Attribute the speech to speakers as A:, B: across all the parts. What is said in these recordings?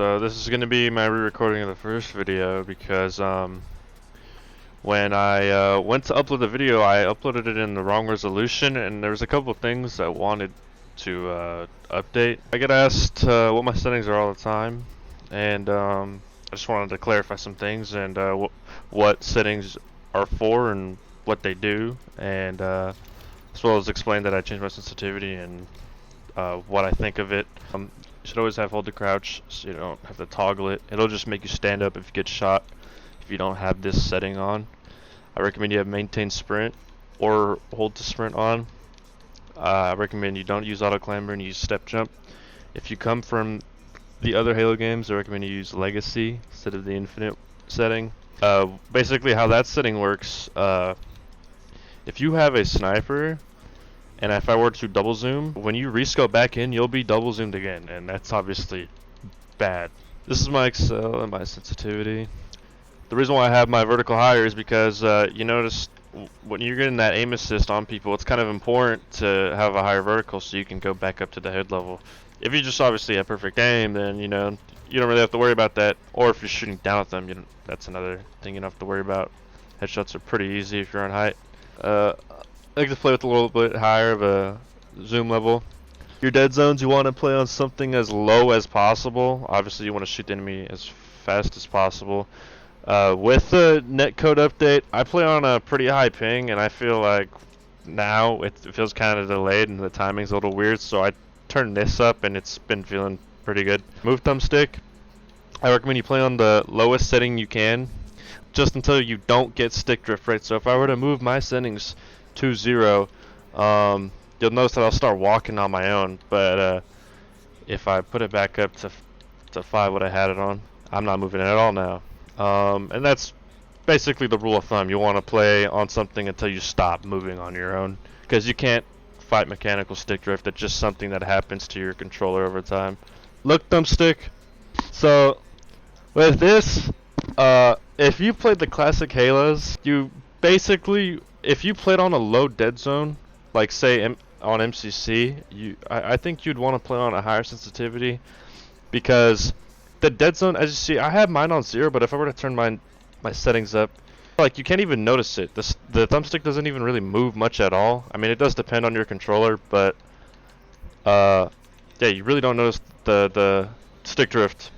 A: So this is going to be my re-recording of the first video because when I went to upload the video, I uploaded it in the wrong resolution, and there was a couple of things I wanted to update. I get asked what my settings are all the time, and I just wanted to clarify some things and what settings are for and what they do, and as well as explain that I changed my sensitivity and what I think of it. You should always have hold to crouch so you don't have to toggle it. It'll just make you stand up if you get shot if you don't have this setting on. I recommend you have maintain sprint or hold to sprint on. I recommend you don't use auto climber and use step jump. If you come from the other Halo games, I recommend you use legacy instead of the infinite setting. Basically how that setting works, if you have a sniper and if I were to double zoom, when you rescope back in, you'll be double zoomed again, and that's obviously bad. This is my Excel and my sensitivity. The reason why I have my vertical higher is because you notice when you're getting that aim assist on people, it's kind of important to have a higher vertical so you can go back up to the head level. If you just obviously have perfect aim, then you don't really have to worry about that. Or if you're shooting down at them, that's another thing you don't have to worry about. Headshots are pretty easy if you're on height. I like to play with a little bit higher of a zoom level. Your dead zones, you want to play on something as low as possible. Obviously, you want to shoot the enemy as fast as possible. With the netcode update, I play on a pretty high ping, and I feel like now it feels kind of delayed and the timing's a little weird, so I turned this up and it's been feeling pretty good. Move thumbstick, I recommend you play on the lowest setting you can, just until you don't get stick drift, right? So if I were to move my settings to 0, you'll notice that I'll start walking on my own, but if I put it back up to 5 what I had it on, I'm not moving it at all now. And that's basically the rule of thumb. You want to play on something until you stop moving on your own, because you can't fight mechanical stick drift. It's just something that happens to your controller over time. Look thumbstick. So with this, if you played the classic Halos, you basically, if you played on a low dead zone, like say on MCC, I think you'd want to play on a higher sensitivity, because the dead zone, as you see, I have mine on 0, but if I were to turn my settings up, like, you can't even notice it. The thumbstick doesn't even really move much at all. I mean, it does depend on your controller, but yeah, you really don't notice the stick drift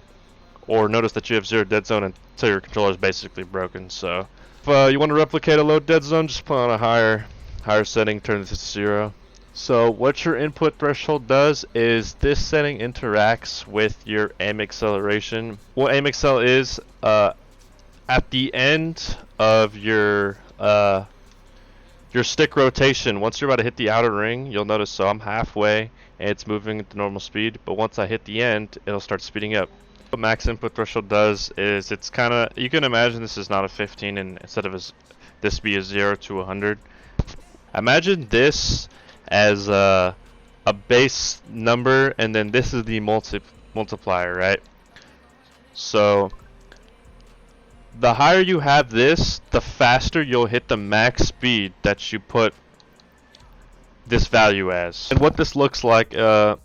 A: or notice that you have 0 dead zone until your controller is basically broken. So if you want to replicate a low dead zone, just put on a higher setting, turn it to 0. So what your input threshold does is this setting interacts with your aim acceleration. What aim accel is, at the end of your stick rotation, once you're about to hit the outer ring, you'll notice, so I'm halfway and it's moving at the normal speed, but once I hit the end, it'll start speeding up. What max input threshold does is it's kind of, you can imagine this is not a 15 and instead of this be a 0 to 100. Imagine this as a base number, and then this is the multiplier, right? So the higher you have this, the faster you'll hit the max speed that you put this value as. And what this looks like is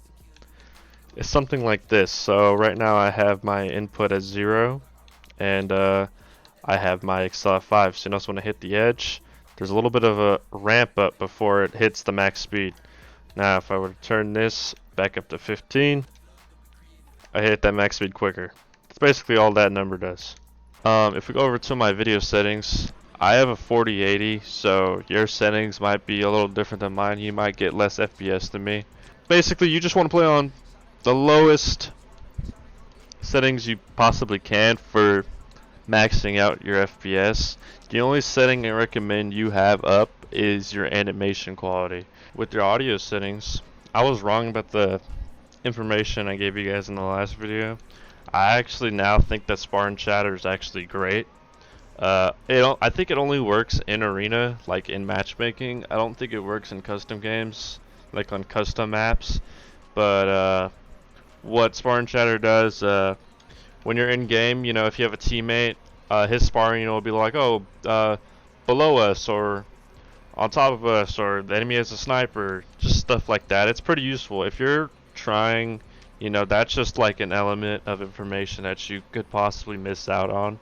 A: something like this. So right now I have my input as 0, and I have my accel at 5. So you notice when I hit the edge, there's a little bit of a ramp up before it hits the max speed. Now if I were to turn this back up to 15, I hit that max speed quicker. That's basically all that number does. If we go over to my video settings, I have a 4080, so your settings might be a little different than mine. You might get less FPS than me. Basically, you just want to play on the lowest settings you possibly can for maxing out your FPS. The only setting I recommend you have up is your animation quality. With your audio settings, I was wrong about the information I gave you guys in the last video. I actually now think that Spartan Chatter is actually great. I think it only works in arena, like in matchmaking. I don't think it works in custom games, like on custom maps. But what Spartan Chatter does, when you're in game, if you have a teammate, his sparring, will be like, oh, below us or on top of us, or the enemy has a sniper, just stuff like that. It's pretty useful if you're trying You know, that's just like an element of information that you could possibly miss out on.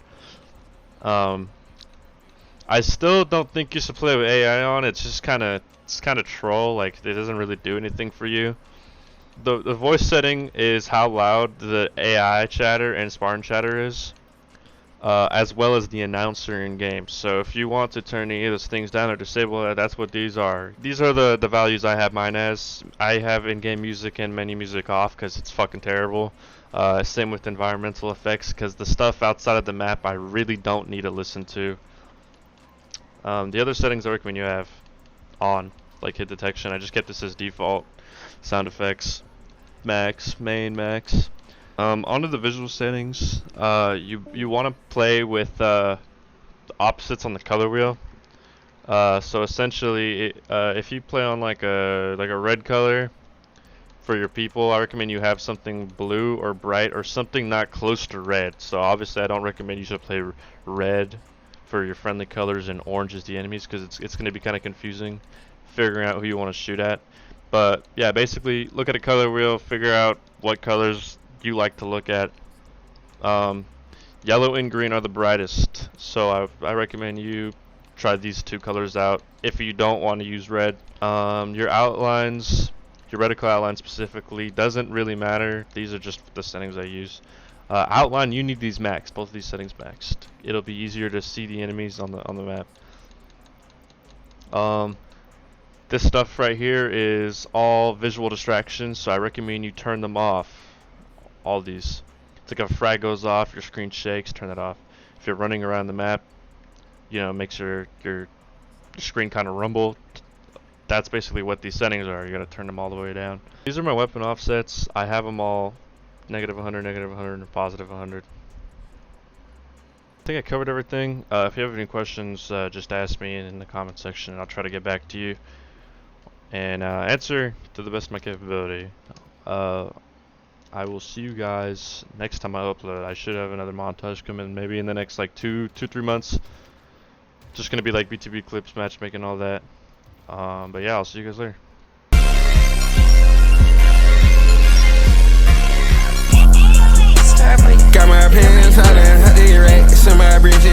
A: I still don't think you should play with AI on. It's kind of troll. Like, it doesn't really do anything for you. The voice setting is how loud the AI chatter and Spartan chatter is, as well as the announcer in game. So if you want to turn any of those things down or disable it, that's what these are. These are the values I have mine as. I have in-game music and menu music off because it's fucking terrible. Same with environmental effects, because the stuff outside of the map I really don't need to listen to. The other settings I recommend you have on, like hit detection. I just kept this as default. Sound effects, max, main max. Onto the visual settings. You want to play with the opposites on the color wheel. So essentially, if you play on like a red color for your people, I recommend you have something blue or bright or something not close to red. So obviously, I don't recommend you should play red for your friendly colors and orange is the enemies, because it's going to be kind of confusing figuring out who you want to shoot at. But yeah, basically look at a color wheel, figure out what colors you like to look at. Yellow and green are the brightest, so I recommend you try these two colors out if you don't want to use red. Your outlines, your reticle outline specifically, doesn't really matter. These are just the settings I use. Outline, you need these maxed, both of these settings maxed. It'll be easier to see the enemies on the map. This stuff right here is all visual distractions, so I recommend you turn them off. All these. It's like if a frag goes off, your screen shakes, turn that off. If you're running around the map, you know, makes your screen kind of rumble. That's basically what these settings are. You gotta turn them all the way down. These are my weapon offsets. I have them all -100, -100, and +100. I think I covered everything. If you have any questions, just ask me in the comment section, and I'll try to get back to you and answer to the best of my capability. I will see you guys next time I upload. I should have another montage come in maybe in the next like 2-3 months. Just gonna be like BTB clips, matchmaking, all that. But yeah, I'll see you guys later. Got my pants out and had the racks in my bridges.